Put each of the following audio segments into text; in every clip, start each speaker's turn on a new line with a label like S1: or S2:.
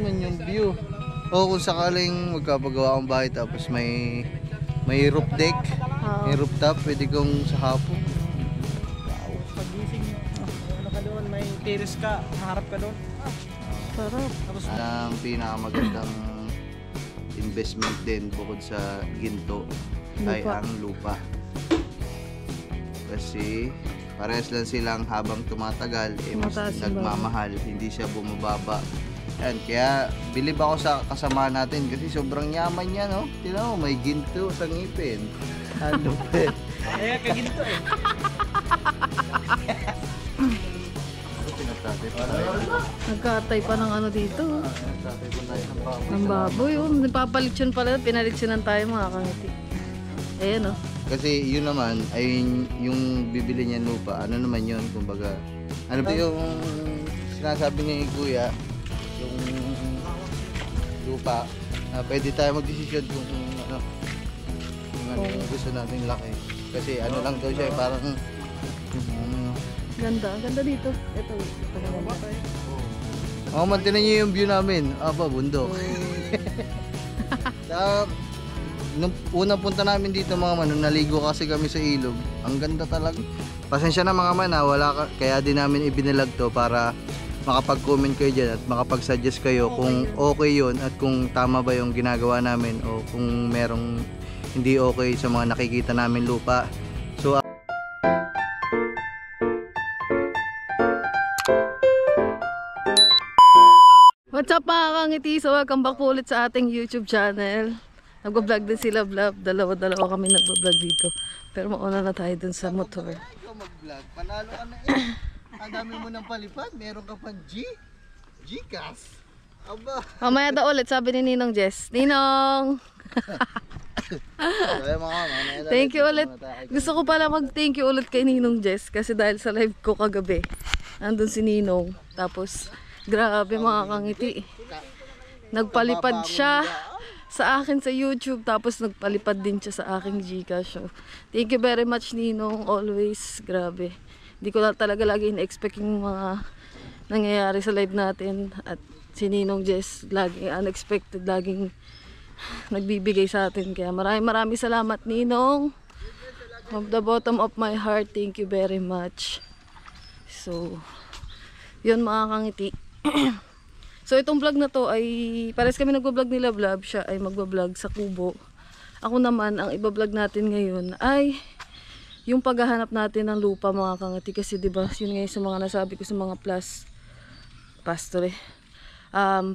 S1: naman yung view. O kung sakaling magpapagawa akong bahay tapos may roof deck, may rooftop, pwede kong sa hapon.
S2: Wow, pagising ano ka doon, may terrace ka, maharap ka doon.
S3: Sarap.
S2: Tapos
S1: Ang pinakamagandang investment din bukod sa ginto ay
S3: Lupa.
S1: ang lupa. Kasi parehas lang silang habang tumatagal mas
S3: Tumataas yung
S1: nagmamahal, hindi siya bumababa. Yan, kaya bilib ako sa kasama natin kasi sobrang yaman niya, no? Tingnan mo, may ginto sa ngipin. Ano pa?
S2: kaya kaginto eh.
S1: Pinagtatay pa tayo.
S3: Nagkatay pa ng ano dito.
S1: Pinagtatay pa tayo ng baboy.
S3: Ng baboy. Napapalitsyon pala. Pinalitsyonan tayo mga kangiti. Ayan o.
S1: Kasi yun naman ay yung bibili niya lupa. Ano naman yun? Kumbaga, ano ba yung sinasabi ni Kuya, yung lupa, pwede tayo magdesisyon kung ano yung gusto nating laki. Kasi ano lang daw siya, parang
S3: Ganda. Ganda dito. Ito.
S1: mantinan niyo yung view namin. Aba, bundok. Nung unang punta namin dito mga man, nung naligo kasi kami sa ilog, ang ganda talaga. Pasensya na mga man, kaya din namin ibinilag to para makapag-comment kayo dyan at makapag-suggest kayo kung okay yun at kung tama ba yung ginagawa namin o kung merong hindi okay sa mga nakikita namin lupa. So
S3: What's up mga kangiti? So welcome back po ulit sa ating YouTube channel. Nagbablog din sila vlog. Dalawa kami nagbablog dito. Pero mauna na tayo dun sa motor.
S1: ikaw mag-vlog, panalo ka na eh. Ang dami mo ng palipad, meron ka pang Gcash. Aba.
S3: Mamaya daw ulit, sabi ni Ninong Jess. Ninong! Thank you ulit. Gusto ko pala mag-thank you ulit kay Ninong Jess. Kasi dahil sa live ko kagabi, nandun si Ninong. Tapos, grabe mga kangiti. Nagpalipad siya sa akin sa YouTube. Tapos nagpalipad din siya sa aking Gcash. So, thank you very much Ninong. Always. Grabe. Hindi ko na talaga lagi in-expect yung mga nangyayari sa live natin. At si Ninong Jess, laging unexpected, laging nagbibigay sa atin. Kaya maraming salamat Ninong. From the bottom of my heart, thank you very much. So, yun mga kangiti. So, itong vlog na to ay, pares kami nagbablog nila vlog, siya ay magbablog sa Kubo. Ako naman, ang ibablog natin ngayon ay yung paghahanap natin ng lupa mga kangati. Kasi diba, yun ngayon sa mga nasabi ko sa mga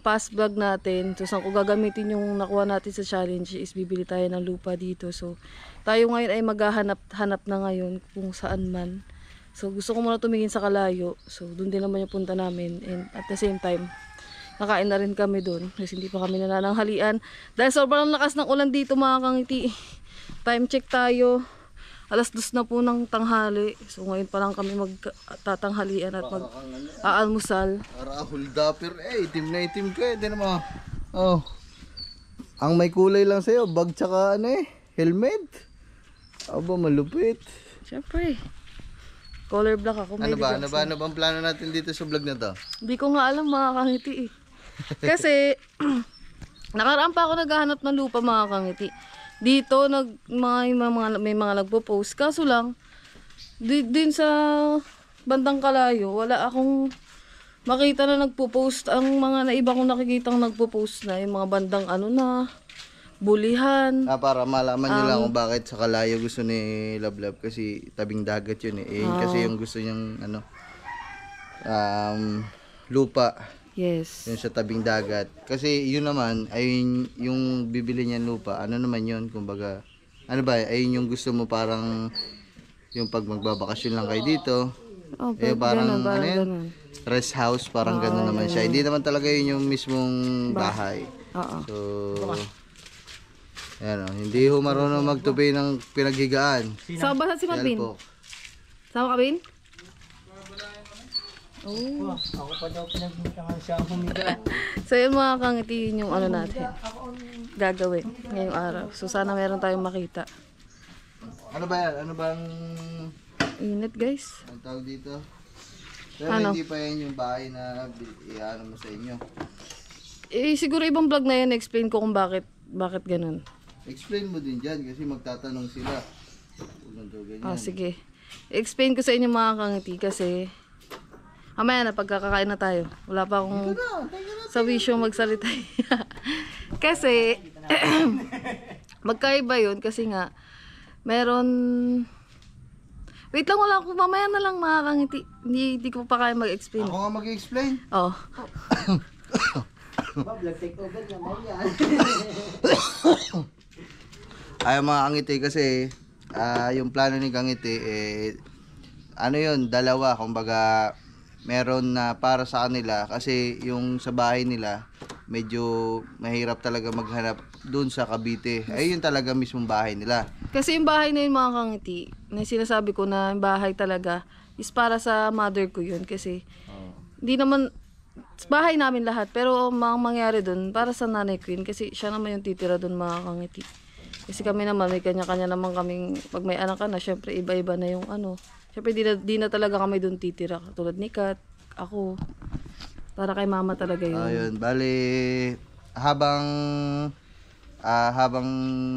S3: past vlog natin. So saan ko gagamitin yung nakuha natin sa challenge is bibili tayo ng lupa dito. So tayo ngayon ay maghahanap na ngayon kung saan man. So gusto ko muna tumingin sa Kalayo. So doon din naman yung punta namin. And at the same time, nakain na rin kami doon. Kasi hindi pa kami nananghalian. Dahil sobrang lakas ng ulan dito mga kangiti. Time check tayo. 2:00 na po ng tanghali. So ngayon pa lang kami magtatanghalian at mag-aalmusal.
S1: Para huldapper itim na itim ka eh. Naman. Oh. Ang may kulay lang sa'yo, bag tsaka helmet. Aba, malupit.
S3: Siyempre. Color black ako.
S1: Ano ba ang plano natin dito sa vlog na to?
S3: Hindi ko nga alam mga kangiti eh. Kasi nakaraan pa ako naghahanap ng lupa mga kangiti. Dito may mga nagpo-post. Kaso lang din sa bandang Kalayo, wala akong makita na nagpo-post. Ang mga iba kong nakikitang nagpo-post na yung mga bandang Bulihan.
S1: Para malaman nyo lang kung bakit sa Kalayo gusto ni Love kasi tabing dagat yun eh. Yun kasi yung gusto niyang lupa.
S3: Yes.
S1: Yun sa tabing dagat. Kasi yun naman ay yung bibili niyan lupa. Ano naman yun? Kumbaga, ayun yung gusto mo parang yung pag magbabakasyon lang kayo dito.
S3: Oh,
S1: Parang
S3: ganun.
S1: Rest house, parang gano'n naman siya. Hindi naman talaga yun yung mismong bahay. So, yan hindi ho marunong magtupi ng pinaghigaan.
S3: Sama ba si Marvin? Sama ka, Bin?
S2: Oh. Ako pa daw pinagbitangan siya humiga.
S3: So yung mga kangiti yun yung natin gagawin ngayong araw. So sana meron tayong makita.
S1: Ano ba yan? Ano bang
S3: init guys?
S1: ang tawag dito? Pero hindi pa yan yung bahay na mo sa inyo.
S3: siguro ibang vlog na yan, explain ko kung bakit ganun.
S1: Explain mo din dyan kasi magtatanong sila. Kung daw ganyan.
S3: Sige. Explain ko sa inyo mga kangiti kasi mamaya na pagkakakain na tayo. Wala pa akong sa wisyo magsalita. Kasi magkaiba yun kasi nga meron. Wait lang, wala ako. Mamaya na lang mga kangiti. Hindi ko pa kaya mag-explain.
S1: Ako nga mag-explain.
S3: Oh.
S1: Ay mga kangiti kasi yung plano ni Kangiti ano yun, dalawa, kumbaga meron na para sa kanila kasi yung sa bahay nila medyo mahirap talaga maghanap doon sa Cavite. Ay yun talaga mismong bahay nila.
S3: Kasi yung bahay na yun mga kangiti, na sinasabi ko na yung bahay talaga is para sa mother ko yun kasi hindi naman bahay namin lahat pero mangyari doon para sa nanay ko yun kasi siya naman yung titira doon mga kangiti. Kasi kami naman may kanya-kanya naman kaming pag may anak ka na syempre iba-iba na yung ano. Syempre di na talaga kami doon titira tulad ni Kat, ako. Para kay mama talaga yun.
S1: Ayun, bali habang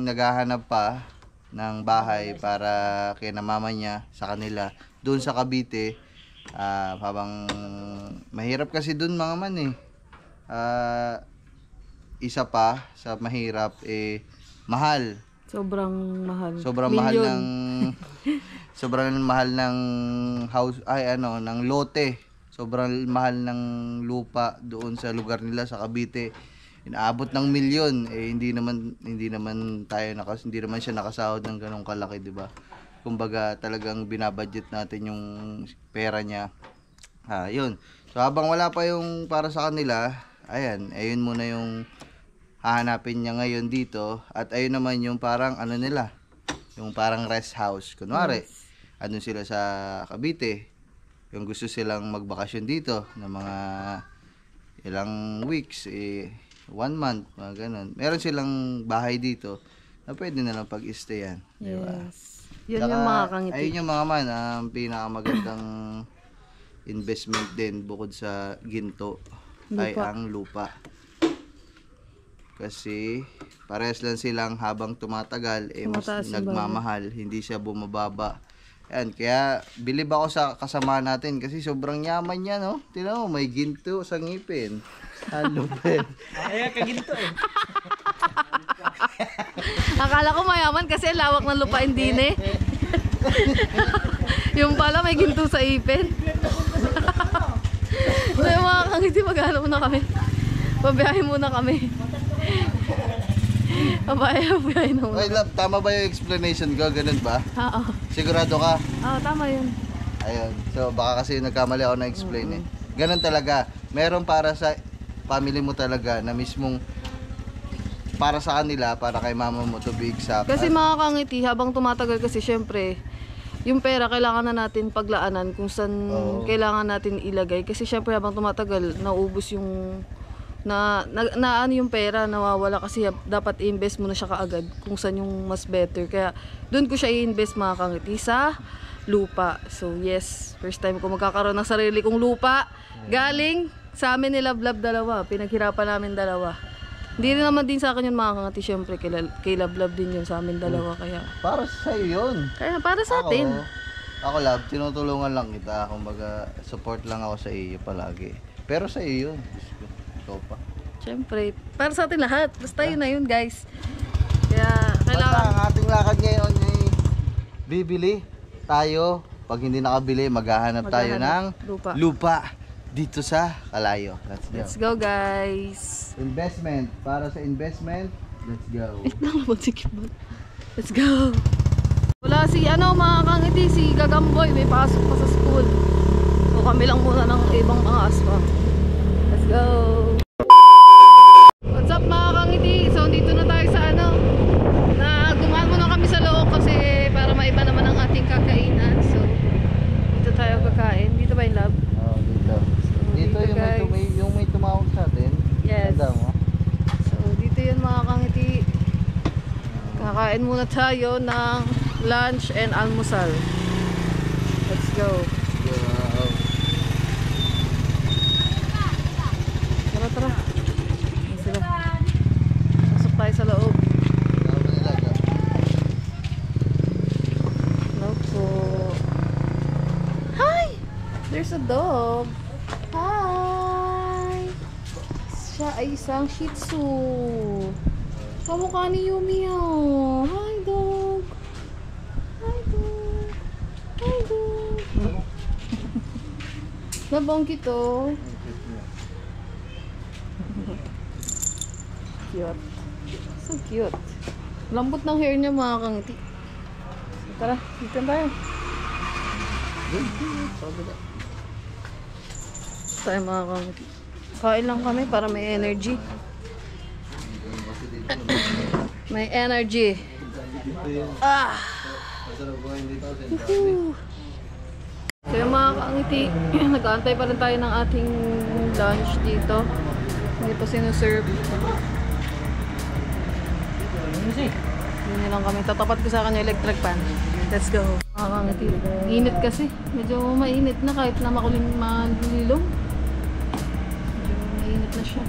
S1: naghahanap pa ng bahay para kay na mama niya sa kanila doon sa Cavite, habang mahirap kasi doon mga man isa pa sa mahirap mahal.
S3: Sobrang mahal.
S1: Sobrang mahal ng sobrang mahal ng house ng lote. Sobrang mahal ng lupa doon sa lugar nila sa Cavite. Inaabot ng milyon hindi naman siya nakasahod ng ganong kalaki, 'di ba? Kumbaga talagang binabudget natin yung pera niya. Yun. So habang wala pa yung para sa kanila, ayun muna yung hahanapin niya ngayon dito at ayun naman yung parang nila, yung parang rest house. Kunwari, andun sila sa Cavite, yung gusto silang magbakasyon dito ng mga ilang weeks, 1 month, mga ganun. Meron silang bahay dito na pwede na lang pag-stayan. Diba?
S3: Yes. Yun yung mga kangiti.
S1: Ayun yung mga man, ang pinakamagandang investment din bukod sa ginto ay ang lupa. Kasi parehas lang silang habang tumatagal mas nagmamahal, hindi siya bumababa. Ayan, kaya bilib ako sa kasama natin kasi sobrang yaman niya, no? Tingnan mo, may ginto sa ngipin. Ano ba?
S2: Kaya kaginto
S3: Akala ko mayaman kasi lawak ng lupain din Yung pala may ginto sa ipin. So yung mga kangiti, maghanap muna kami. Pabiyahe muna kami. Pabiyahe na muna.
S1: Okay, love, tama ba yung explanation ko? Ganun ba?
S3: Oo.
S1: Sigurado ka?
S3: Oo, tama yun.
S1: Ayun. So baka kasi nagkamali ako na explain Ganun talaga. Meron para sa family mo talaga na mismong para sa kanila, para kay mama mo to be exact.
S3: Kasi mga kangiti, habang tumatagal kasi syempre, yung pera kailangan na natin paglaanan kung saan kailangan natin ilagay. Kasi syempre habang tumatagal, naubos yung ano yung pera, nawawala kasi dapat i-invest mo na siya kaagad kung saan yung mas better. Kaya doon ko siya i-invest mga kangiti sa lupa. So yes, first time ko magkakaroon ng sarili kong lupa. Galing sa amin ni Lablab dalawa, pinaghirapan namin dalawa. Hindi rin naman din sa akin yung mga kangati, syempre kay Lablab din yun sa amin dalawa. Kaya
S1: para sa iyo yun.
S3: Kaya para sa atin.
S1: Ako love, tinutulungan lang kita. Kumbaga, support lang ako sa iyo palagi. Pero sa iyo yun. Ikaw pa.
S3: Syempre, para sa atin lahat. Basta yun na yun, guys. Kaya kailangan.
S1: Basta ang ating lakad ngayon ay bibili tayo. Pag hindi nakabili, maghahanap tayo ng lupa dito sa Kalayo.
S3: Let's go, guys.
S1: Investment. Para sa investment, let's go.
S3: Let's go. Wala si mga kangiti, si Gagamboy, may pasok pa sa school. So kami lang muna ng ibang mga aswang. Let's go. What's up mga kangiti? So dito na tayo sa dumaan muna kami sa loob kasi para maiba naman ang ating kakainan. So dito tayo kakain. Dito ba yung lab?
S1: Dito. Dito yung may tumawag sa atin.
S3: Yes.
S1: Tanda mo?
S3: So dito yun mga kangiti. Kakain muna tayo ng lunch and almusal. Let's go. Tara. sa loob.
S1: Tama nila.
S3: No po. Hi! There's a dog. Hi! Siya ay isang Shih Tzu. Kamukha ni Yumi oh. Hi dog. Hi dog. Hi dog. Nabongki to. Cute. So cute. Lambot ng hair niya mga kangiti. Tara, dito na tayo. Tayo mga kangiti. Kain lang kami para may energy. May energy. Ah! Woohoo! So yung mga kangiti, nag-aantay pa rin tayo ng ating lunch dito. Hindi pa sinuserve. Hindi lang kami. Tatapat ko sa kanya electric pan. Let's go. Mga kangiti. Init kasi. Medyo mainit na kahit na malilong. Medyo mainit na siya.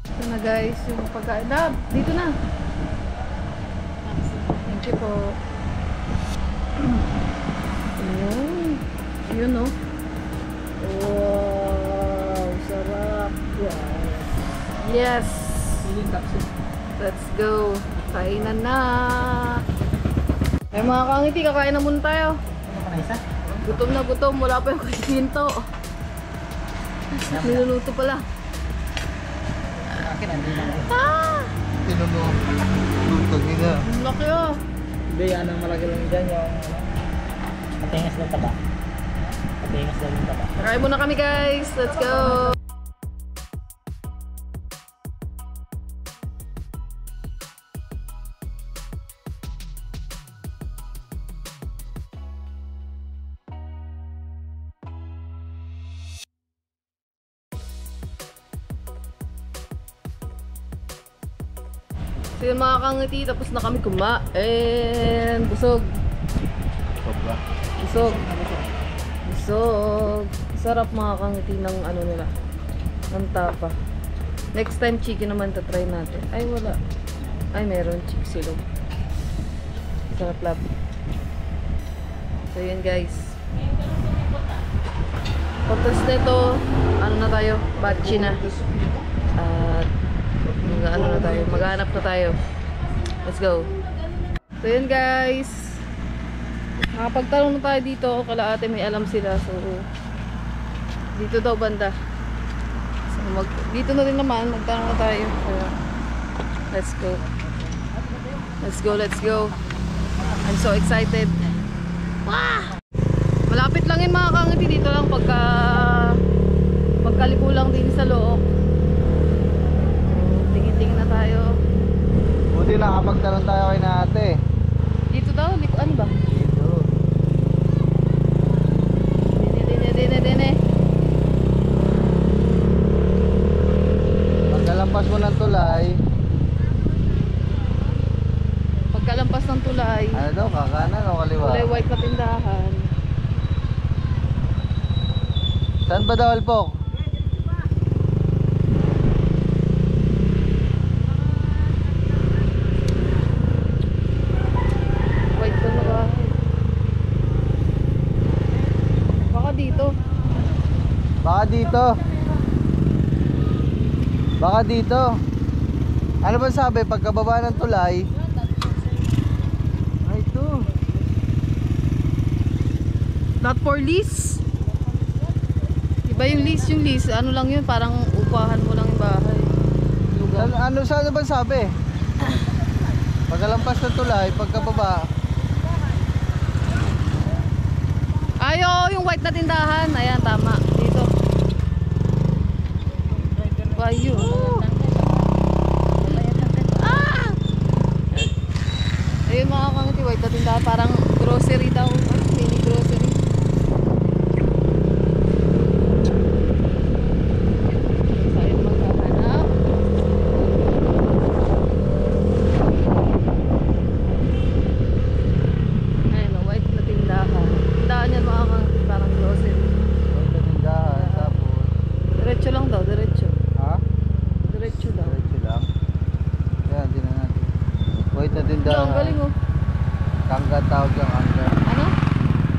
S3: Ito na guys, yung pagkain. Dab, dito na. Thank you po. Ayun. Ayun no. Wow, sarap. Yes. Let's go. Kainan na. Ay mga kangiti, kakain na muna tayo. Gutom na gutom. Wala pa yung kikinto. Niluluto pala. Ah!
S1: Tinuno. Lutag nila.
S3: Ang laki oh.
S2: Hindi, yan ang malaki lang dyan yung patingas ng taba. Patingas lang ng taba.
S3: Kakain muna kami guys. Let's go. So yun mga kangiti, tapos na kami kumain. Busog.
S1: Sobra.
S3: Busog. Busog. Sarap mga kangiti ng ano nila. Ng tapa. Next time chicken naman try natin. Ay wala. Ay meron chick silog. Sarap lab. So yun guys. Pagkas nito, ano na tayo? Batchi na. At ano na tayo, maghanap na tayo. Let's go. So yun guys, nakapagtanong na tayo dito. Kala ate may alam sila. So dito daw banda. So dito na rin naman, magtanong na tayo. So, let's go. Let's go, let's go. I'm so excited. Wah! Malapit lang yun mga kangiti. Dito lang pagkaliko lang din sa loob. Tingin na tayo.
S1: Buti nakapagtanong tayo kay na ate.
S3: Dito daw, likuan ba?
S1: Dito.
S3: Dine.
S1: Pagkalampas mo ng tulay,
S3: Pagkalampas ng tulay,
S1: ano daw, kakanan o kaliwa?
S3: kulay white na tindahan.
S1: Saan ba daw, Alpok?
S3: White na nakahin. Baka dito.
S1: Baka dito. Baka dito. Ano ba sabi? Pagkababa ng tulay. Ay, ito.
S3: Not for lease. Iba yung lease. Ano lang yun, parang upahan mo lang yung bahay. Lugar.
S1: Saan ba sabi? Pagkalampas ng tulay, pagkababa.
S3: Ayo, yung white na tindahan. Ayan, tama. Dito. Bayo. Ah! Ayun mga kangiti, white na tindahan. Parang grocery daw. Mini grocery. Tayo maghahanap. Ayun, white na tindahan. Tindahan yan mga kangiti, parang grocery.
S1: Ito tindahan, tapos.
S3: Diretso lang daw, diretso.
S1: Ha?
S3: Diretso daw.
S1: Diretso lang. Kangga tawag yung kangga.
S3: Ano?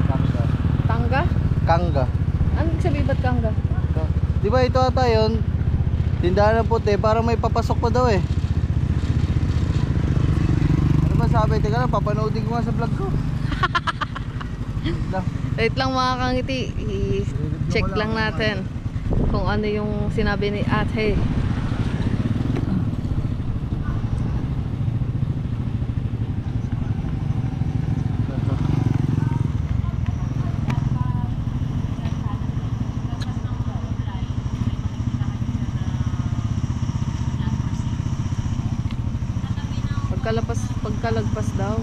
S1: Kangga.
S3: Tangga?
S1: Kangga.
S3: Ano ibig sabihin ba't kangga?
S1: Di ba ito ata yun? Tindahan ng puti, parang may papasok pa daw eh. Ano ba sabi? Teka lang, papanoodin ko nga sa vlog ko.
S3: Wait lang mga kangiti, i-check lang natin kung ano yung sinabi ni ate. Pagkalagpas daw.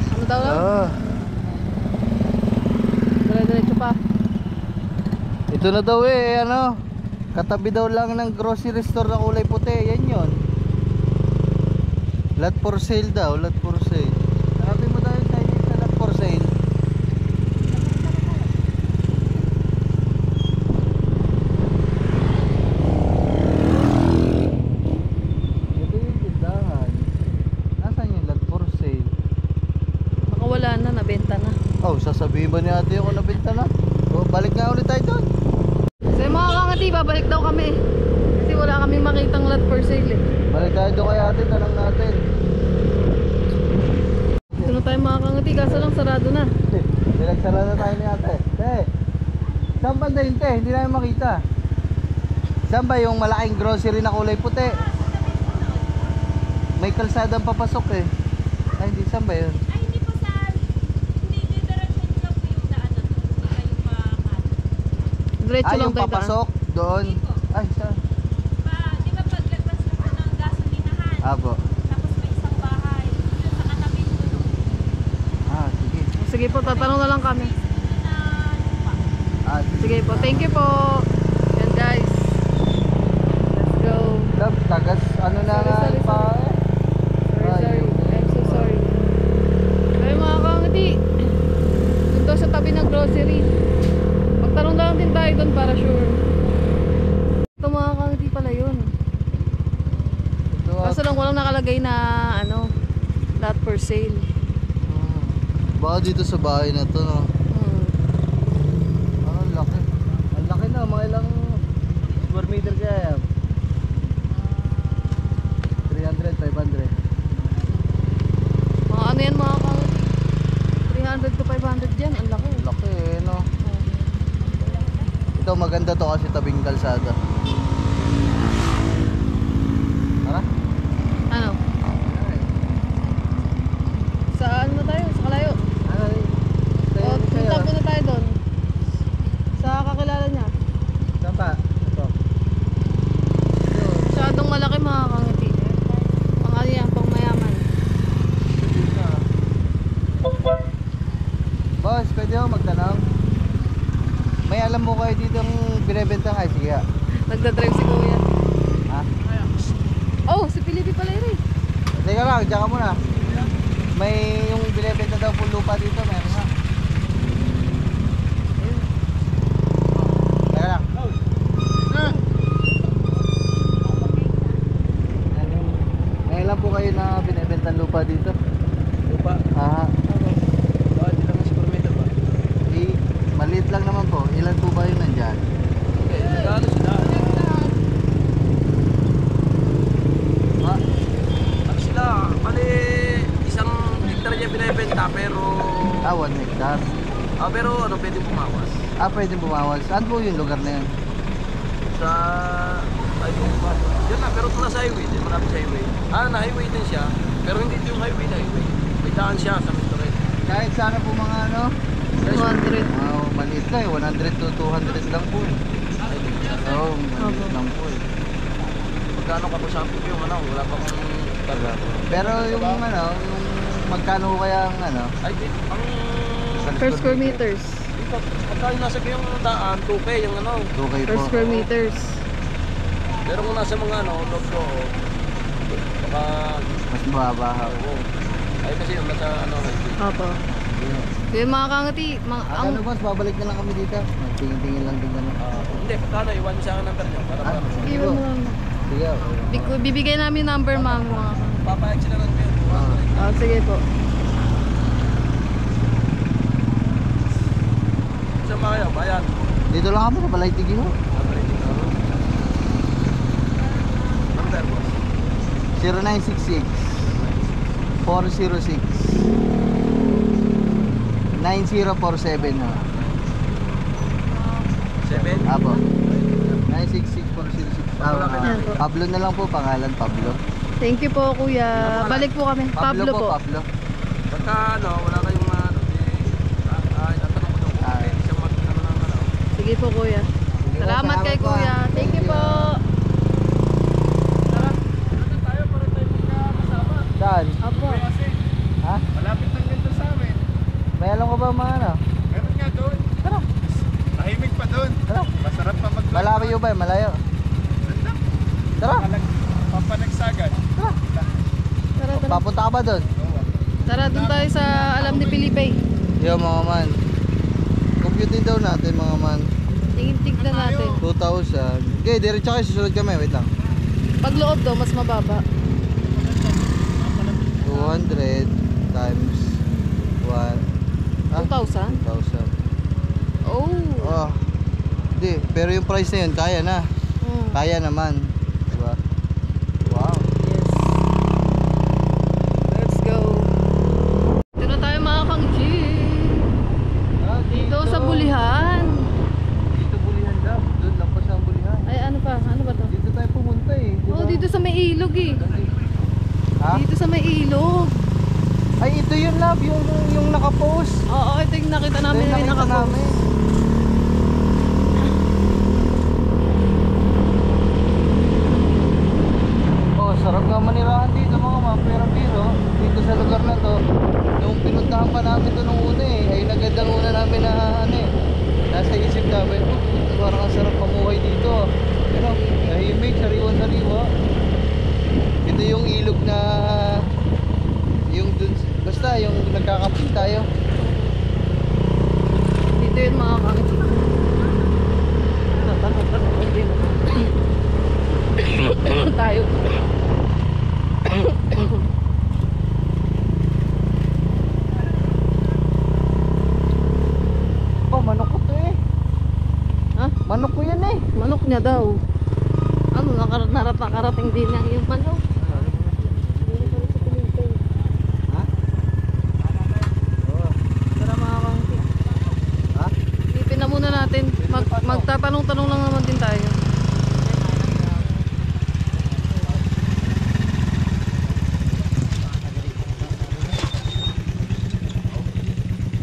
S3: Ano daw lang?
S1: Ah,
S3: Dire-diretso pa.
S1: ito na daw eh, ano? Katabi daw lang ng grocery store na kulay puti. Yan yun. Lot for sale daw, lot for sale. Sabi mo daw yung Chinese na lot for sale. Ito yung tindahan. Nasaan yung lot for sale?
S3: Baka wala na, nabenta na.
S1: Oh, sasabihin ba ni ate yung nabenta na? Oh, balik nga ulit tayo doon.
S3: So yung mga kangati, babalik daw kami. Kasi wala kaming makitang lot for sale eh.
S1: Balik tayo doon kay ate, tanong natin.
S3: Ito na tayo mga kangati, kaso lang sarado na.
S1: Pinagsara na tayo ni ate. Saan ba na yun, te? Hindi namin makita. Saan ba yung malaking grocery na kulay puti? May kalsadang papasok eh. Ay, hindi. Saan ba yun?
S4: Ay, hindi po saan. Hindi, direction lang po yung daan na to. Hindi kayo pa
S3: Diretso
S1: Ay,
S3: lang
S1: yung
S3: tayo daan.
S1: papasok doon. Ay, saan?
S4: di ba paglagpas na po ng gasolinahan?
S1: Abo.
S4: Tapos may isang bahay. Doon sa katabi po nung
S1: Ah, sige.
S3: Sige po, tatanong na lang kami.
S4: na lupa.
S1: Ah,
S3: Sige po, thank you po. Yan guys. Let's go.
S1: Love, tagas ano na nga
S3: Sorry,
S1: pa eh.
S3: Sorry. I'm so sorry. Ay mga kangati, doon daw sa tabi ng grocery. Magtanong lang din tayo doon para sure. Ito mga kangati pala yun.
S1: Ito,
S3: Kaso lang walang nakalagay na ano, lot for sale.
S1: baka dito sa bahay na to, no? Ah, ang laki. Ang laki na, mga ilang square meter kaya yan? 300, 500.
S3: Mga ano yan mga kangati? 300 to 500 yan, ang laki.
S1: Laki eh, no? Ito maganda to kasi tabing kalsada. Tara.
S3: Ano? Saan na tayo? Sa Kalayo?
S1: Ay,
S3: O, punta muna tayo doon. Sa kakilala niya.
S1: Saan ba? Ito.
S3: Masyadong malaki mga kangiti. Pang ano yan, pang mayaman.
S1: Boss, pwede ako magtanong? May alam mo kayo dito ang binibenta nga? Sige ha.
S3: Nagdadrive si Kuya.
S1: Ha?
S3: Oh, si Pilipi pala yun eh.
S1: Teka lang, diyan ka muna. May yung binibenta daw po lupa dito, meron nga. Teka lang. May alam po kayo na binibenta lupa dito? Lupa? Aha. Bakit ilang square meter ba? Eh, maliit lang naman po. Ilan po ba yun nandyan? Okay, nagkano sila? Ha?
S5: Ano sila, mali isang hektar niya binibenta pero
S1: Ah, 1 hectare.
S5: pero ano pwede pumawas
S1: Ah, pwedeng bumawas. Saan po yung lugar na yun?
S5: sa ay yun na pero ito nasa highway din, malapit sa highway. Na highway din siya pero hindi ito yung highway na highway. May daan siya sa restaurant.
S1: Kahit sana po mga ano?
S3: 200.
S1: Oh, maliit lang eh. 100 to 200 lang po eh. Oo, maliit lang po eh.
S5: Magkano ka po sa akin yung ano, wala pa kong taga.
S1: Pero yung ano, yung magkano kaya ang ano?
S5: Ay, di, ang
S3: Per square meters.
S5: pagka nasa ko yung daan, 2K yung ano.
S1: Okay
S3: Per
S1: po.
S3: square meters.
S5: Pero kung nasa mga ano, loob ko, baka,
S1: Mas mababa ha.
S5: ay kasi yung nasa ano, highway.
S3: Opo. Yung mga kangati,
S1: Ang ano boss, babalik na lang kami dito. Tingin-tingin lang din kami.
S5: Hindi, pagkano, iwan sa akin number niyo para
S1: Ah,
S5: para.
S1: sige
S3: Iwan
S1: po.
S3: mo lang.
S1: Sige.
S3: Bibigay namin number ma'am mga kangati.
S5: Papayag sila ng
S3: Sige po.
S5: Saan ba kayo? Bayan.
S1: Dito lang kami sa Balay-Tigi mo.
S5: Number boss.
S1: 0966 406 9047 ha.
S5: 7.
S1: Apo. 966 406.
S3: Ayan po.
S1: Pablo na lang po, pangalan Pablo.
S3: Thank you po, kuya. Balik po kami. Pablo po.
S1: Pablo.
S5: Pagka wala kayong tatanong ko doon. Pwede siya mag-ano ng ano.
S3: Sige po, kuya. Salamat kay kuya. Thank you po.
S1: Saan?
S3: Apo.
S1: Ha?
S6: Malapit lang dito sa amin.
S1: May alam ko ba mga ano?
S6: Meron nga doon.
S1: Tara.
S6: Tahimik pa doon.
S1: Tara.
S6: Masarap pa mag-vlog.
S1: Malayo ba? Malayo. Tara.
S6: Papanagsagan.
S3: Tara, tara.
S1: Papunta ka ba doon?
S3: Tara, dun tayo sa Alam ni Felipe.
S1: Yo mga man. Computing daw natin mga man.
S3: Tingin-tignan natin.
S1: 2,000. Okay, diretso kayo. Susunod kami. Wait lang.
S3: Pag loob daw, mas mababa.
S1: 200 times 1.
S3: 2,000?
S1: 2,000.
S3: Oh.
S1: Oh. Hindi. Pero yung price na yun, kaya na.
S3: Hmm.
S1: Kaya naman. Diba? Wow.
S3: Yes. Let's go. Dito na tayo mga kangchi. Dito sa Bulihan.
S1: Dito bulihan daw. Doon lang pa sa bulihan.
S3: Ay, ano pa? Ano ba to?
S1: Dito tayo pumunta eh.
S3: Oh, dito sa may ilog eh.
S1: Ha?
S3: Dito sa may ilog.
S1: Ay, ito yun love. Yung nakapost.
S3: Oo, ito yung nakita namin
S1: Ito
S3: na
S1: yung
S3: yung
S1: nakita
S3: nakapost.
S1: namin. Oh, sarap nga manirahan dito mga ma'am. Pero dito sa lugar na to, nung pinuntahan pa namin to nung una eh, ay nagandang una namin na ano eh. Nasa isip namin, parang ang sarap mamuhay dito. Pero, tahimik, sariwa-sariwa. Ito yung ilog na yung dun, basta yung nagkakapit tayo.
S3: Dito yun mga kangchi. Tanong din. Tayo.
S1: Oh, manok ko to eh.
S3: Ha?
S1: Manok ko yan eh.
S3: Manok niya daw. Ano, nakarating din ang yung manok.
S1: Ha? Oh.
S3: Tara mga kangchi.
S1: Ha?
S3: Ipin na muna natin. Magtatanong-tanong lang naman din tayo.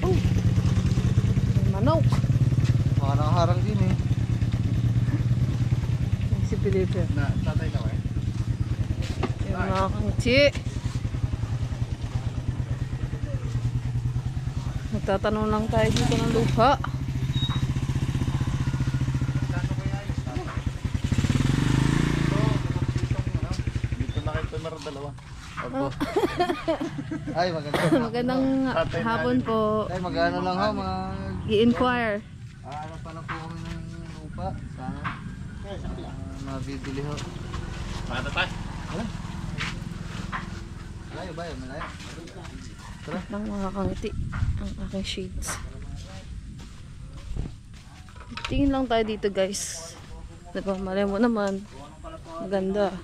S3: Oh. May manok.
S1: Mga nakaharang din eh.
S3: Si Felipe.
S6: Na, tatay na eh.
S3: Yung mga kangchi. Magtatanong lang tayo dito ng lupa.
S6: Dito na kayo tumara dalawa.
S1: Opo. Ay, maganda.
S3: Magandang hapon po.
S1: Ay, mag-ano lang ha,
S3: I-inquire.
S1: ano pa lang po kami ng lupa. Sana. Mabibili ho.
S6: Mata tayo.
S1: Malayo ba yun? Malayo?
S3: Ng mga kangiti ang aking shades. Tingin lang tayo dito guys. Diba, malay mo naman. Maganda.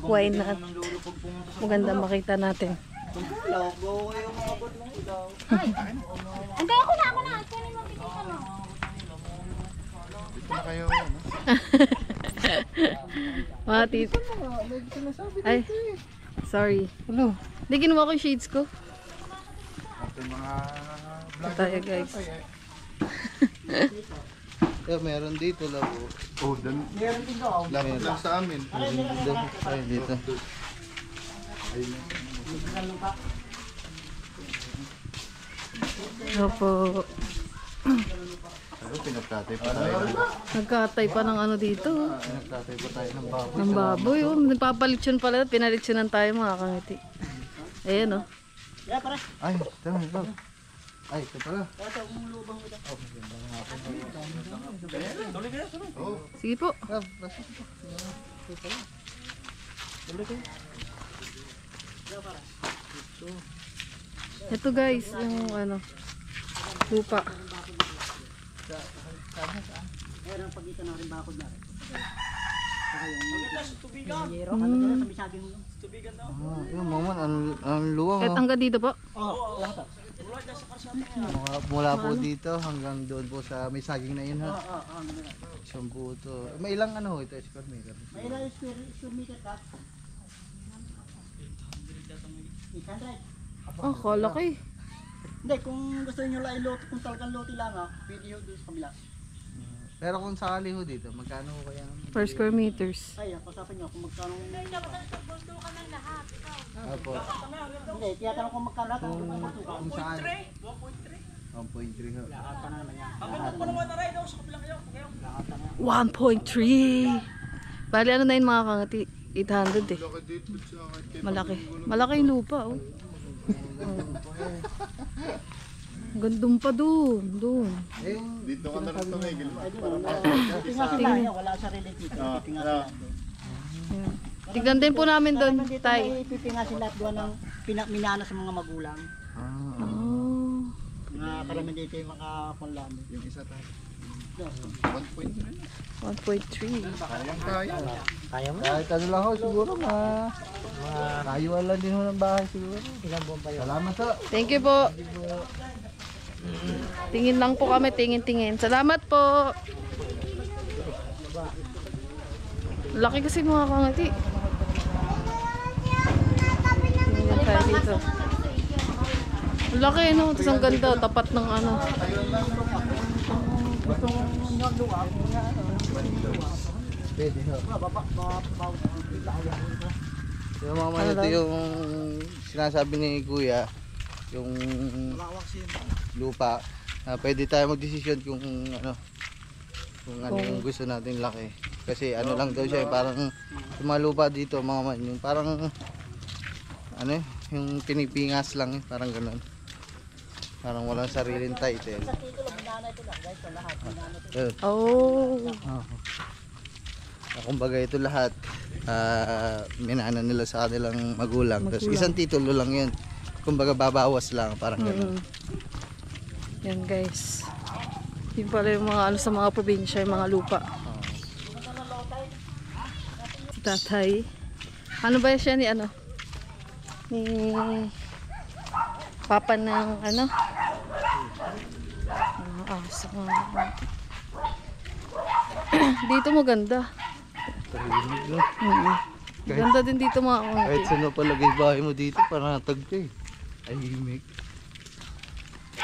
S3: Why not? Maganda makita natin.
S4: Hindi, ako na. Kunin mo, bigyan ka mo.
S6: Dito na kayo. Ano?
S3: Mga tito. Ay, sorry.
S1: Hello.
S3: Hindi, ginawa ko yung shades ko.
S6: Ating mga
S3: Ito tayo guys.
S1: Eh, meron dito labo.
S6: Oh, dan. Meron din daw. Lapit lang sa amin.
S1: Dito. Ay, dito.
S3: Opo.
S6: Pero pinagtatay pa tayo.
S3: Nagkatay pa ng ano dito.
S1: Nagtatay pa tayo ng baboy.
S3: Ng baboy. Oh. Nagpapalitsyon pala. Pinalitsyonan tayo mga kangiti. Ayan oh.
S1: Ay, tama ba? Ay, ito pala.
S3: Sige po.
S1: Love, pasok po. Ito pala.
S3: Ito guys, yung ano, lupa.
S2: Meron ang pagitan ng rimbakod na. Saka yung yero.
S3: Mm.
S2: Ano dyan sa misaging mo?
S1: Yung maman, ang luwang.
S3: At hanggang dito po.
S2: Oo, lahat.
S1: Mula po dito hanggang doon po sa may saging na yun ha.
S2: Oo, ganun.
S1: Isang buo to. May ilang ano ho ito, square meter?
S2: May ilang square meter ka? 800.
S3: Oh, kalaki.
S2: Hindi, kung gusto niyo lang ilot, kung talagang loti lang pwede yun doon sa kabila.
S1: Pero kung sakali ho dito, magkano ho kaya?
S3: Per square meters.
S2: Ay, pag-usapan niyo kung magkano.
S1: Apo.
S2: Hindi, tiyatanong kung magkano lahat.
S1: Kung sakali. 1.3 ho.
S3: 1.3. Bali ano na yun mga kangati? 800 eh. Malaki. Malaki yung lupa oh. Gandun pa dun. Doon.
S6: Dito ka na rin tumigil.
S2: Tingnan sila, wala sa relative. Tingnan sila.
S3: Yan. Tignan din po namin doon, tay.
S2: May pipinga sila at doon ng minana sa mga magulang.
S3: Oh.
S2: Mga karamihan dito yung mga panlami.
S6: Yung isa tayo.
S3: 1.3.
S6: Kaya.
S2: Kaya mo?
S1: Kahit ano lang ho, siguro kayuan lang din ho ng bahay siguro.
S2: Ilang buwan pa yun?
S1: Salamat ho.
S3: Thank you po. Tingin lang po kami, tingin-tingin. Salamat po. Laki kasi mga kangati. Tingnan tayo dito. Laki no, tapos ang ganda, tapat ng ano.
S1: Pwede ho. Yung mga man, ito yung sinasabi ni Kuya, yung lupa. Pwede tayo magdesisyon kung ano yung gusto natin laki. Kasi ano lang daw siya, parang yung mga lupa dito mga man, yung parang ano yung pinipingas lang parang gano'n. Parang walang sariling title.
S3: Oh.
S1: Kumbaga ito lahat minana nila sa kanilang magulang. Tapos isang titulo lang yun. Kumbaga babawas lang, parang gano'n.
S3: Yan guys. Yung pala yung mga ano sa mga probinsya, yung mga lupa. Si tatay. Ano ba siya ni ano? Ni papa ng ano? Sa mga dito maganda.
S1: Tahimik, no?
S3: Ganda din dito mga
S1: Kahit saan mo palagay bahay mo dito, parang natagpay. Tahimik.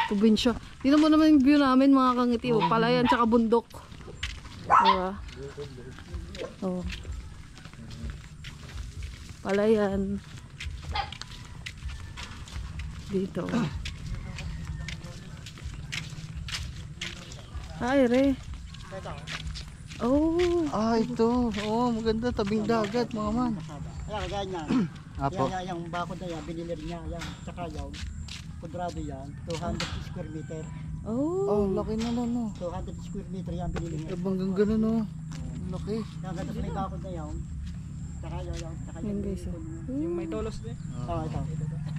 S3: probinsya. Dito mo naman yung view namin mga kangiti. Oh. Palayan tsaka bundok. Diba? Oh. Palayan. Dito. Ay, re. Oh.
S1: Ito. Oo, maganda. Tabing dagat, mga man.
S2: Ayan, kagaya niya.
S1: Apo.
S2: Yan, yung bakod na yan, binili rin niya. Yan, tsaka yan. Kudrado yan, 200 square meter.
S3: Oh.
S1: Laki na lang, no.
S2: 200 square meter yan, binili niya.
S1: Hanggang gano'n, no. Laki.
S2: Kaya ganda sa may bakod na yan. Tsaka yan, tsaka yan.
S3: Yan guys.
S2: Yung may tolos din. Oo, ito.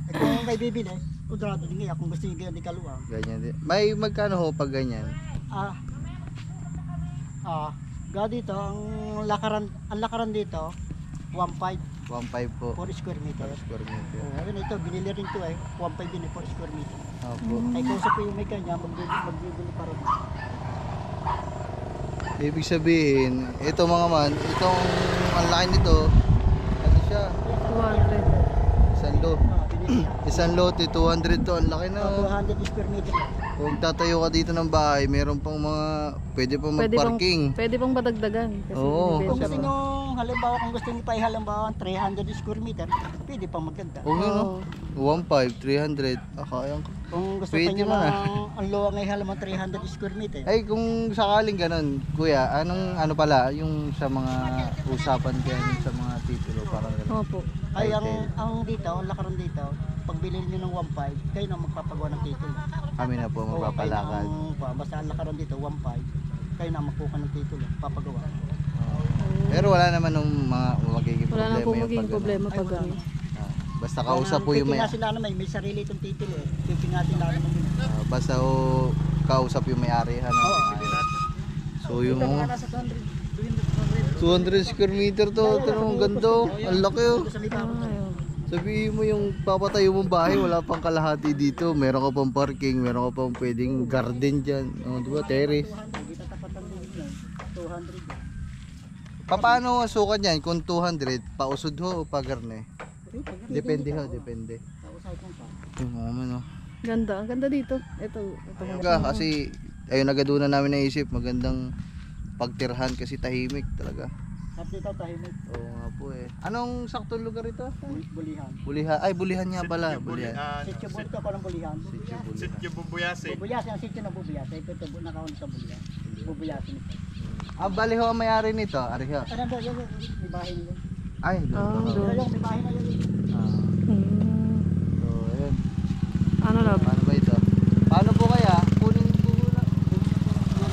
S2: Kung may bibili, kudrado din nga. Kung gusto nyo ganyan, di kaluwang.
S1: Ganyan din. May magkano ho pag ganyan?
S2: Dito, ang lakaran dito, 1.5
S1: 1.5 po.
S2: 4 square meter.
S1: Square meter.
S2: Ayun ito, binili rin ito 1.5 din 4 square meter.
S1: Opo.
S2: Ay kung sa po yung may kanya, magbibili pa rin.
S1: Ibig sabihin, ito mga man, itong ang laki nito, ano siya?
S3: 200.
S1: Isang lot.
S2: Binili niya.
S1: Isang lote, 200 to. Ang laki na.
S2: 200 square meter.
S1: Kung tatayo ka dito ng bahay, meron pang mga, pwede pang mag-parking.
S3: Pwede pang badagdagan. Kasi
S1: Oo.
S2: Kung
S3: binibenta
S2: gusto
S3: mo.
S2: nyo, halimbawa kung gusto nyo pa halimbawa 300 square meter, pwede pang maganda.
S1: Oo, no? 1.5, 300. Kaya ko.
S2: Kung gusto
S1: Pwede
S2: pa nyo
S1: man,
S2: ang luwang ay halimbawa 300 square meter.
S1: Ay, kung sakaling ganun, kuya, ano pala, yung sa mga usapan dyan, sa mga titulo, parang ganun.
S3: Opo.
S2: Ay, ang dito, ang lakaran dito, pag bilhin nyo ng 1.5, kayo na magpapagawa ng titulo.
S1: Kami na po magpapalakad.
S2: Basta ang lakaran dito, 1.5, kayo na magkuha ng titulo, papagawa.
S1: Pero wala naman nung mga magiging
S3: Wala
S1: problema
S3: na po
S1: yung
S3: magiging
S1: pag-
S3: problema pag
S2: Ay, wala
S3: ano.
S2: na.
S1: Basta kausap po yung may
S2: sila naman, may sarili itong titil eh. Titil natin lang naman.
S1: basta o kausap yung may-ari ano. So yung 200 square meter to, ang ganda oh. Ang laki oh. Sabihin mo yung papatayo mong bahay, wala pang kalahati dito. Meron ka pang parking, meron ka pang pwedeng garden dyan. Oh, di ba? Terrace. Paano sukat yan? Kung 200, pausod ho o pagarne? Depende ho, depende. Yung mga man oh.
S3: Ganda, ang ganda dito. Ito.
S1: Kasi ayun agad una namin naisip, magandang pagtirhan kasi tahimik talaga.
S2: At dito tahimik.
S1: Oo nga po eh. Anong saktong lugar ito?
S2: Bulihan.
S1: Bulihan. Ay, Bulihan nga pala. Bulihan.
S2: Sityo Bulto ko ng Bulihan.
S6: Sityo Bubuyasi.
S2: Bubuyasi, ang sityo na Bubuyasi. Ito nakahon sa Bulihan. Bubuyasi nito.
S1: Ah, bali ho ang may-ari nito. Ari ho.
S2: Ano ba yung may bahay nila?
S1: Ay, doon.
S2: Pero yung may bahay na yun.
S1: So, ayun.
S3: Ano na?
S1: Paano ba ito? Paano po kaya? Kunin po na.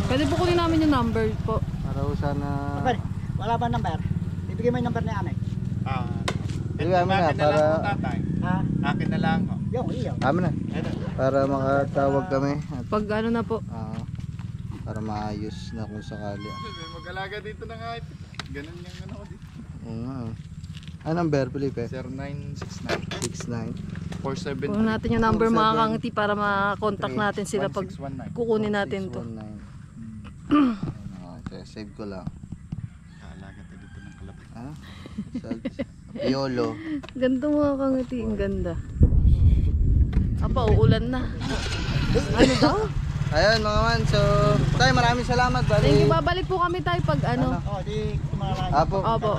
S3: Pwede po kunin namin yung number po.
S1: Para ho sana...
S2: Okay, wala ba number? Ibigay mo yung number ni Amek.
S1: Ibigay mo na para...
S2: Ha?
S6: Akin na lang ho.
S2: Yung, iyo.
S1: Kami na. Para makatawag kami. At,
S3: Pag ano na po.
S1: para maayos na kung sakali.
S6: Mag-alaga dito na nga ito. Ganun yung ano ko dito.
S1: Oo nga. Ano number, Felipe?
S6: 0969
S1: 69
S6: 47
S3: Kunin natin yung number
S1: 47.
S3: mga kangiti para ma-contact natin sila pag
S6: 1619.
S3: kukunin natin to.
S1: 619. Okay, save ko lang.
S6: Kaalaga tayo dito ng kalapit.
S1: Ha? Piolo.
S3: Ganda mga kangiti, ang ganda. Apa, uulan na. Ano daw?
S1: Ayun mga man, so tayo maraming salamat. Bali.
S3: Thank you, babalik po kami tayo pag ano.
S2: Oh, di tumalala.
S1: Apo.
S3: Opo,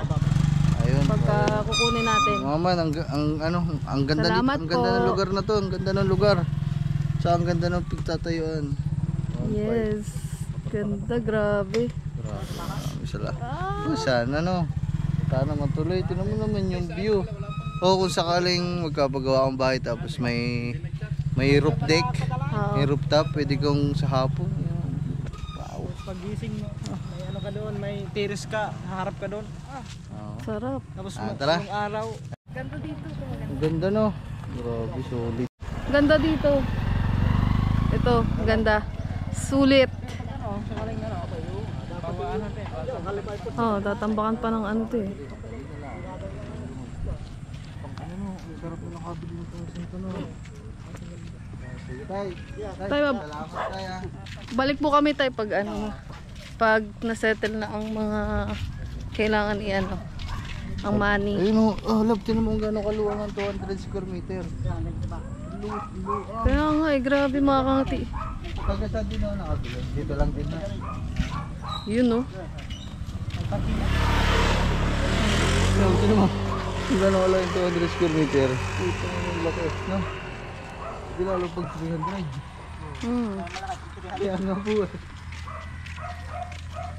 S1: Ayun.
S3: pagka kukunin natin.
S1: Mga man, ang ganda dito,
S3: Salamat
S1: ang ganda
S3: po.
S1: ng lugar na to, ang ganda ng lugar. So ang ganda ng pagtatayuan.
S3: Yes. Ganda, grabe.
S1: Maraming salamat. Sana no. Sana matuloy. Tingnan mo naman yung view. O kung sakaling magkapagawa ang bahay tapos may roof deck, may rooftop, pwede kong sa hapon. Wow.
S2: Pagising mo, may ano ka doon, may terrace ka, haharap ka doon.
S3: Sarap.
S2: Tapos
S1: tara.
S2: yung araw.
S3: Ganda dito.
S1: Ang ganda no. Grabe, solid.
S3: Ganda dito. Ito, ganda. Sulit. Oh, tatambakan pa ng ano to eh.
S1: Sarap na nakabili nito sa ito no. Tay,
S3: Tayo,
S1: salamat tayo.
S3: balik po kami tayo pag ano, pag nasettle na ang mga kailangan i-ano, ang money.
S1: Ayun oh, love, tinan mo kung gano'ng kaluwang ang 200 square meter.
S3: Kaya nga eh, grabe mga kangati.
S1: Pagka saan din ako nakabili? Dito lang din na.
S3: Yun no.
S1: Tinan mo, kung gano'ng kaluwang yung 200 square meter. Ito yung laki, no? Hindi lalo pag 300. Kaya nga po eh.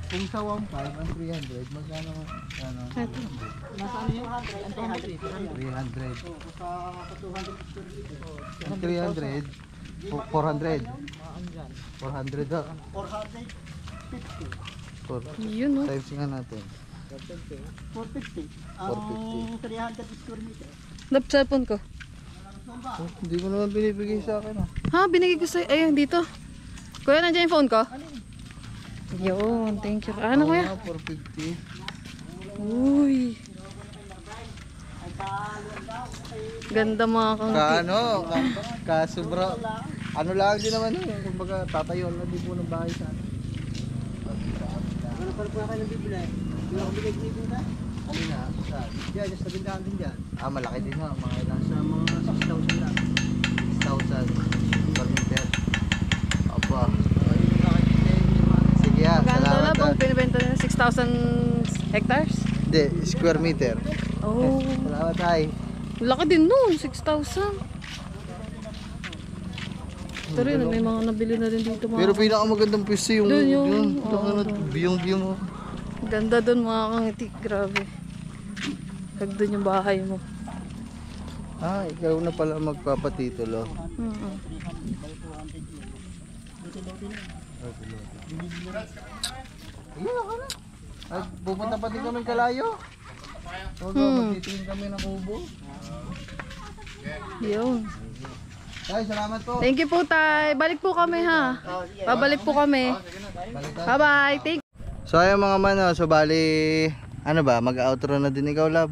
S1: Kung sa 1.5 ang 300, magkano ano?
S3: Ito.
S1: 300. Ang 300, 400. 400 daw. 450.
S3: Yun no.
S1: Times nga natin.
S2: 450.
S1: 450.
S2: 300 square meter.
S3: Lap cellphone ko.
S1: Oh, hindi mo naman binibigay sa akin ah.
S3: Ha, binigay ko sa'yo. Ayun, dito. Kuya, nandiyan yung phone ko? Yun, thank you. Ano kuya?
S1: 450.
S3: Uy. Ganda mga kangati.
S1: Kasubra. Ano lang din naman eh. Kumbaga tatayo lang din po ng bahay sa akin.
S2: Ano pa po kayo bibili? Hindi ako bigay dito na.
S1: Alina, saan?
S2: Diyan, sa bindahan din dyan.
S1: Ah, malaki din ha. Mga ilang
S2: Sa mga 6,000 lang.
S1: 6,000 per meter. Opo. Sige ha,
S3: Magkano daw
S1: salamat
S3: na
S1: ha.
S3: pong pinibenta nila? 6,000 hectares?
S1: Hindi, square meter.
S3: Oh,
S1: Salamat ay.
S3: laki din nun, 6,000. Ito rin, may mga nabili na rin dito mga.
S1: Pero pinakamagandang pwesto yung
S3: Doon yung-
S1: view mo.
S3: Ganda doon mga kangiti, grabe. Pag doon yung bahay mo.
S1: Ah, ikaw na pala magpapatitulo. Ayun ako na. Ay, pupunta pa din kami kalayo. Magtitingin kami ng kubo.
S3: Yun.
S1: Tay, salamat po.
S3: Thank you po, Tay. Balik po kami, ha. Babalik po kami. Bye-bye. Thank
S1: So ayun mga man, so bali, ano ba, mag-outro na din ikaw, love?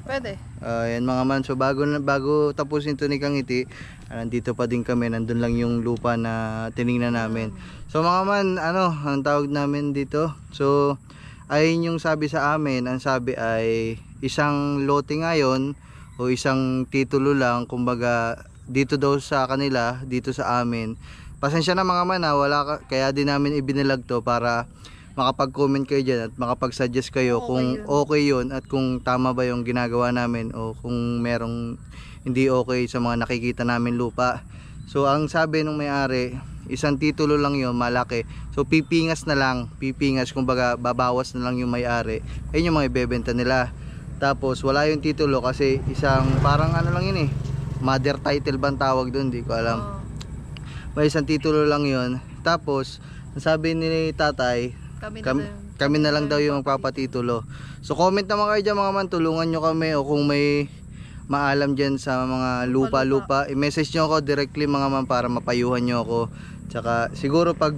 S3: Pwede.
S1: Yan mga man, so bago tapusin to ni Kang Ngiti, nandito pa din kami, nandun lang yung lupa na tiningnan namin. So mga man, ano, ang tawag namin dito, so ayun yung sabi sa amin, ang sabi ay isang lote ngayon o isang titulo lang, kumbaga dito daw sa kanila, dito sa amin. Pasensya na mga man, kaya din namin ibinilag to para makapag-comment kayo dyan at makapag-suggest kayo kung okay yun at kung tama ba yung ginagawa namin o kung merong hindi okay sa mga nakikita namin lupa. So ang sabi nung may-ari, isang titulo lang yun, malaki. So pipingas na lang, kumbaga babawas na lang yung may-ari. Ayun yung mga ibebenta nila. Tapos wala yung titulo kasi isang parang ano lang yun mother title bang tawag doon, di ko alam. May isang titulo lang yun. Tapos sabi ni tatay, kami na lang daw yung magpapatitulo. So comment naman kayo dyan mga man, tulungan nyo kami o kung may maalam dyan sa mga lupa, i-message nyo ako directly mga man para mapayuhan nyo ako. Tsaka siguro pag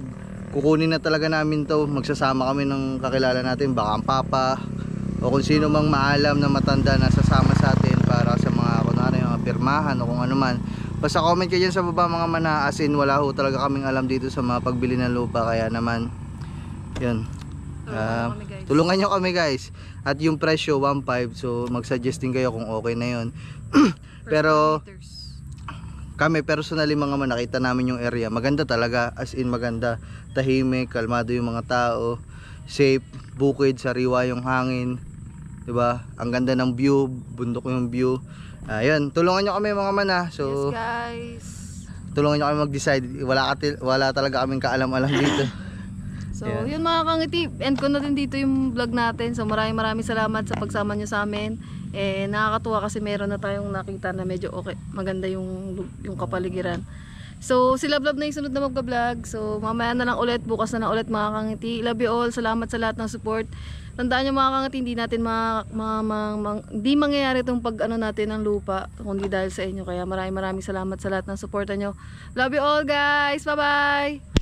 S1: kukunin na talaga namin to, magsasama kami ng kakilala natin, baka ang papa o kung sino mang maalam na matanda na sasama sa atin para sa mga kunwari mga pirmahan o kung ano man. Basta comment kayo dyan sa baba mga man, as in wala ho talaga kaming alam dito sa mga pagbili ng lupa, kaya naman yun, tulungan nyo kami guys. At yung presyo 1.5, so mag-suggest din kayo kung okay na yun. Pero kami personally mga man, nakita namin yung area, maganda talaga, as in maganda, tahimik, kalmado yung mga tao, safe, bukid, sariwa yung hangin, diba? Ang ganda ng view, bundok yung view. Ayun, tulungan nyo kami mga man So
S3: yes guys,
S1: tulungan nyo kami mag-decide. Wala talaga kaming kaalam-alam dito.
S3: so yun mga kangiti, end ko na din dito yung vlog natin. So maraming salamat sa pagsama nyo sa amin. Nakakatuwa kasi meron na tayong nakita na medyo okay, maganda yung kapaligiran. So si Love na yung sunod na mag-vlog. So mamaya na lang ulit, bukas na lang ulit mga kangiti. Love you all, salamat sa lahat ng support. Tandaan nyo mga kangiti, hindi natin hindi mangyayari itong pag-ano natin ng lupa kundi dahil sa inyo. Kaya maraming salamat sa lahat ng suporta nyo. Love you all guys, bye bye.